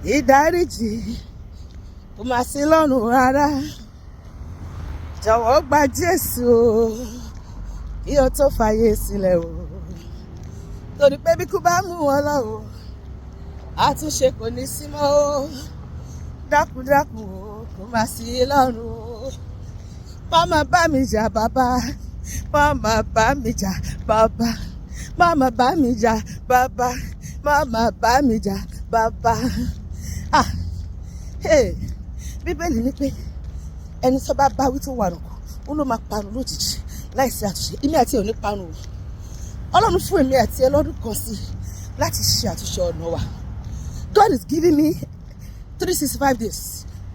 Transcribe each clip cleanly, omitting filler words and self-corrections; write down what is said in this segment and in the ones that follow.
ìdáríjì kò máa sí lọ́rùn rárá. Jọ̀wọ́ gba Jésù o kí o tó fàyè sílẹ̀ o, torí pé bí kú bá mú wọn lọ o àtúnṣe kò ní sí mọ́ o. Dákúndákùn o kò máa sí lọ́rùn o. Máma bá mi jà bàbá, máma bá mi jà bàbá, máma bá mi jà bàbá, máma bá mi jà bàbá. Bíbélì ní pé ẹni tó bá bá wí tó wà nù ó ló máa parun lójijì láìsí àtúnṣe. Èmi àti ẹ̀ ò ní parun o. Ọlọ́run fún èmi àti ẹ lọ́dún kan sí láti ṣe àtúnṣe ọ̀nà wa. God is giving me 365 days.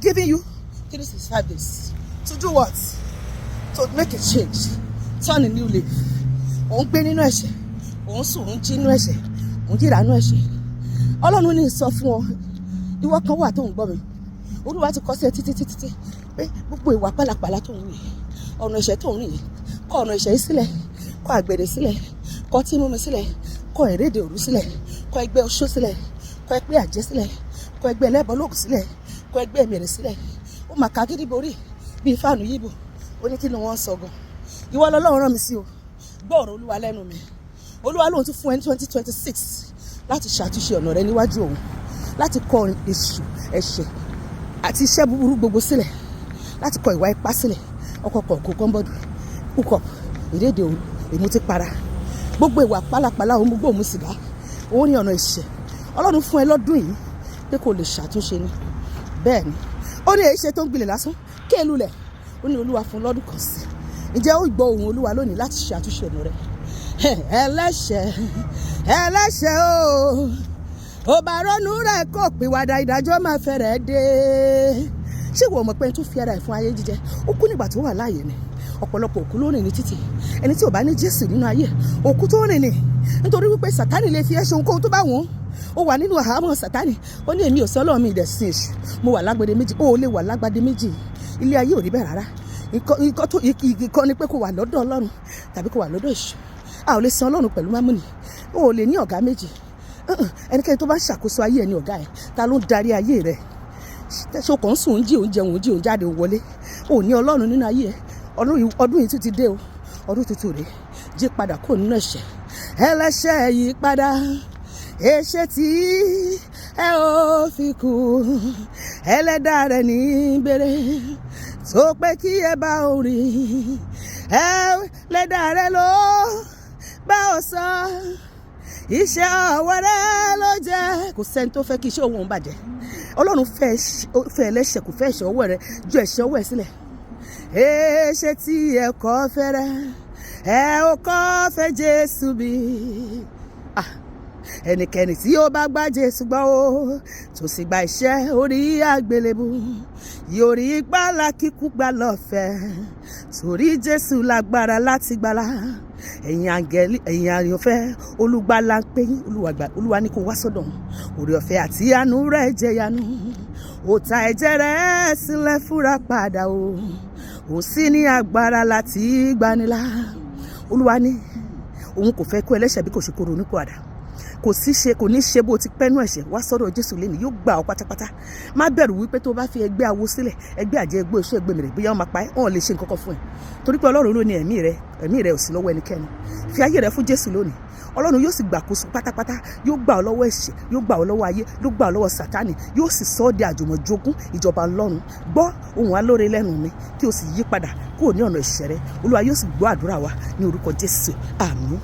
Giving you 365 days. To do what? To make a change. Turn a new leaf. Òun gbé nínú ẹ̀ṣẹ̀. Òun sùn, òun jí nínú ẹ̀ṣẹ̀. Òun jíra nínú ẹ̀ṣẹ̀. Ọlọ́run ní sọ fún ọ. Ìwọ kan wà tó ń gbọ́ mi. Olúwa ti kọ sí ẹ títí pé gbogbo ìwà pálapàla tó ń rìn yìí, ọ̀nà ẹ̀ṣẹ̀ tó ń rìn yìí, kọ ọ̀nà ẹ̀ṣẹ̀ yìí sílẹ̀, kọ àgbèrè sílẹ̀, kọ tí mímu sílẹ̀, kọ ìrédè òru sílẹ̀, kọ ẹgbẹ́ oṣó sílẹ̀, kọ ẹgbẹ́ àjẹ́ sílẹ̀, kọ ẹgbẹ́ ẹlẹ́bọlóògùn sílẹ̀, kọ ẹgbẹ́ ẹ̀mẹ̀rẹ̀ sílẹ̀. Ó mà ká gidi borí bíi fáànù yíbò. Ó ní kí ni wọ́n sọ gan. Ìwọ lọ́lọ́run rán mi sí o. Gbọ́ ọ̀rọ̀ Olúwa lẹ́nu mi. Olúwa lóhun tún fún ẹ ní 2026 láti ṣàtúnṣe ọ̀nà rẹ níwájú òun, láti kọ èṣù, ẹ̀ṣẹ̀ àti iṣẹ́ búburú gbogbo sílẹ̀, láti kọ ìwà ipá sílẹ̀, ọkọ̀ọ̀kọ̀ kò kọ́ńbọ́dù, púpọ̀ ìrédè òru, ìmutípara, gbogbo ìwà pálapàla òun gbogbo òun sìgá, òun ní ọ̀nà ẹ̀ṣẹ̀. Ọlọ́run fún ẹ lọ́dún yìí pé kò lè ṣàtúnṣe ni. Bẹ́ẹ̀ ni ó ní èyí ṣe tó ń gbilẹ̀ lásán kí èlú lẹ̀. Ó ní Olúwa fún lọ́dún kan sí. Ǹjẹ́ ó gbọ́ ohùn Olúwa lónìí láti ṣe àtúnṣe ọ̀nà rẹ̀? Ẹlẹ́ṣẹ̀ ó bá ronú rẹ̀ kó pìwàdà, ìdájọ́ máa fẹ́rẹ̀ dé. Ṣé ìwọ mọ̀ pé ẹni tó fi ara ẹ̀ fún ayé jíjẹ ó kú nígbà tó wà láàyè ni? Ọ̀pọ̀lọpọ̀ òkú ló rìn ní títì. Ẹni tí ò bá ní Jésù nínú ayé òkú tó rìn ni, nítorí wípé Sátánì lè fi ẹ́ ṣe ohunkóhun tó bá wù ú. Ó wà nínú àhámọ́ Sátánì. Ó ní èmi ò sọ Ọlọ́run mi ìdẹ̀ sin èṣù. Mo wà lágbádé méjì. Ó lè wà lágbádé méjì. Ilé ayé ò rí bẹ́ẹ̀ rárá. Ìkọ́ ni pé kó wà lọ́dọ̀ Ọlọ́run tàbí kó wà lọ́dọ̀ èṣù. A ò lè sin Ọlọ́run pẹ̀lú mámúnì. O ò lè ní ọ̀gá méjì. Ẹnikẹ́ni tó bá ń ṣàkóso ayé ẹni ọ̀gá ẹ̀, ta ló ń darí ayé rẹ̀? Ṣokò ń sùn, ń jí, òun jẹun, òun jí, òun jáde, òun wọlé. O ní Ọlọ́run nínú ayé ẹ̀. Ọdún yìí tún ti dé o. Ọdún tuntun rèé. Jí padà kúrò nínú ẹ̀ṣẹ̀. Ẹlẹ́ṣẹ̀ yí padà. Ẹ̀ṣẹ̀ tí ẹ ò fi kú. Ẹlẹ́dàá rẹ̀ ní bèrè. Tó pé kí ẹ bá orí. Ẹlẹ́dàá rẹ̀ ló bá ọ sọ. Iṣẹ́ ọwọ́ rẹ̀ ló jẹ́. Kò sẹ́ni tó fẹ́ kí iṣẹ́ òun bàjẹ́. Ọlọ́run fẹ́ ẹlẹ́ṣẹ̀, kò fẹ́ ẹ̀ṣẹ̀ ọwọ́ rẹ̀ ju ẹ̀ṣẹ̀ ọwọ́ ẹ̀ sílẹ̀. Ẹ̀ṣẹ̀ tí ẹ kọ́ fẹ́rẹ́, ẹ ò kọ́ fẹ́ Jésù bí. Ẹnikẹ́ni tí ó bá gba Jésù gbọ́ o, tó sì gba iṣẹ́ orí àgbélébù, yóò rí ìgbàlà kíkún gbà lọ́fẹ̀ẹ́. Torí Jésù lágbára láti gbàlà. Ẹ̀yin àǹgẹ́lì, ẹ̀yin àyànfẹ́, olùgbàlà ń pè yín. Olúwa ní kó wá sọ́dọ̀. Oore ọ̀fẹ́ àti àánú rẹ̀ jẹ́ yanu. Ó ta ẹ̀jẹ̀ rẹ̀ sílẹ̀ fúnra padà o. Ó sì ní agbára láti gbanilá. Olúwa ní òun kò fẹ́ kó ẹlẹ́ṣẹ̀ bí kò ṣe kó ronúpìwàdà. Kò ní ṣe bó ti pẹ́nu ẹ̀ṣẹ̀. Wá sọ́dọ̀ Jésù lẹ́nu, yóò gbà ọ́ pátápátá. Má bẹ̀rù wípé tó bá fi ẹgbẹ́ awo sílẹ̀, ẹgbẹ́ àjẹ́, ẹgbẹ́ oṣù, ẹgbẹ́ mèrè, bóyá wọ́n máa pa ẹ́, wọ́n lè ṣe nǹkan kan fún ẹ. Torí pé Ọlọ́run ló ní ẹ̀mí rẹ ò sí lọ́wọ́ ẹnikẹ́ni. Fi ayé rẹ fún Jésù lónìí. Ọlọ́run yóò sì gbàkóso pátápátá. Yóò gbà ọ́ lọ́wọ́ ẹ̀ṣẹ̀, yóò gbà ọ́ lọ́wọ́ ayé, yóò gbà ọ́ lọ́wọ́ Sátánì, yóò sì sọ ọ́ di àjùmọ̀jogún ìjọba Ọlọ́run. Gbọ́ ohùn alóore lẹ́nu mi kí o sì yí padà kúrò ní ọ̀nà ẹ̀ṣẹ̀ rẹ. Olúwa yóò sì gbọ́ àdúrà wa ní orúkọ Jésù. Àmín.